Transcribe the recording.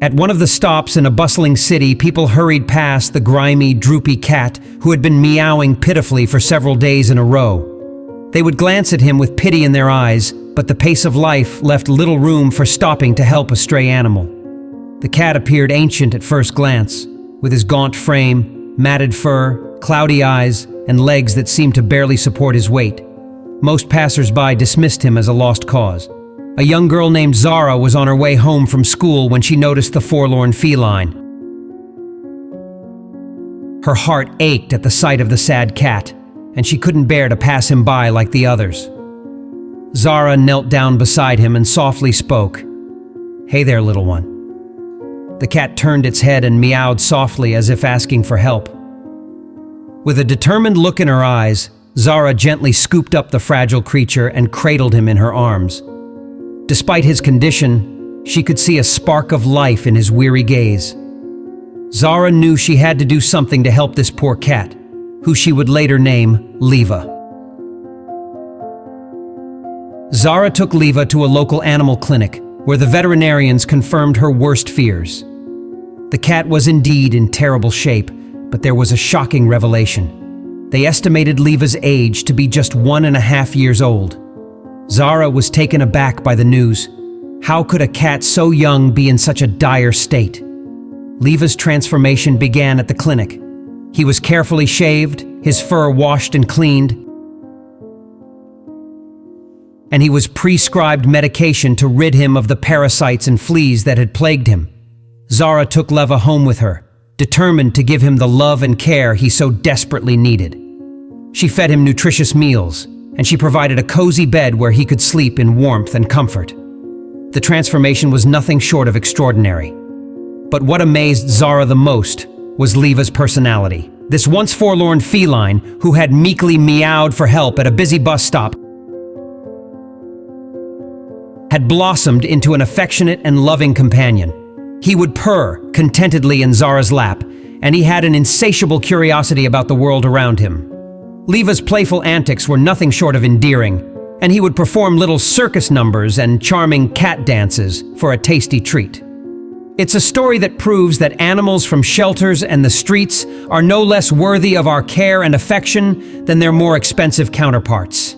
At one of the stops in a bustling city, people hurried past the grimy, droopy cat who had been meowing pitifully for several days in a row. They would glance at him with pity in their eyes, but the pace of life left little room for stopping to help a stray animal. The cat appeared ancient at first glance, with his gaunt frame, matted fur, cloudy eyes, and legs that seemed to barely support his weight. Most passers-by dismissed him as a lost cause. A young girl named Zara was on her way home from school when she noticed the forlorn feline. Her heart ached at the sight of the sad cat, and she couldn't bear to pass him by like the others. Zara knelt down beside him and softly spoke, "Hey there, little one." The cat turned its head and meowed softly as if asking for help. With a determined look in her eyes, Zara gently scooped up the fragile creature and cradled him in her arms. Despite his condition, she could see a spark of life in his weary gaze. Zara knew she had to do something to help this poor cat, who she would later name Leva. Zara took Leva to a local animal clinic, where the veterinarians confirmed her worst fears. The cat was indeed in terrible shape, but there was a shocking revelation. They estimated Leva's age to be just 1.5 years old. Zara was taken aback by the news. How could a cat so young be in such a dire state? Leva's transformation began at the clinic. He was carefully shaved, his fur washed and cleaned, and he was prescribed medication to rid him of the parasites and fleas that had plagued him. Zara took Leva home with her, determined to give him the love and care he so desperately needed. She fed him nutritious meals, and she provided a cozy bed where he could sleep in warmth and comfort. The transformation was nothing short of extraordinary. But what amazed Zara the most was Leva's personality. This once forlorn feline, who had meekly meowed for help at a busy bus stop, had blossomed into an affectionate and loving companion. He would purr contentedly in Zara's lap, and he had an insatiable curiosity about the world around him. Leva's playful antics were nothing short of endearing, and he would perform little circus numbers and charming cat dances for a tasty treat. It's a story that proves that animals from shelters and the streets are no less worthy of our care and affection than their more expensive counterparts.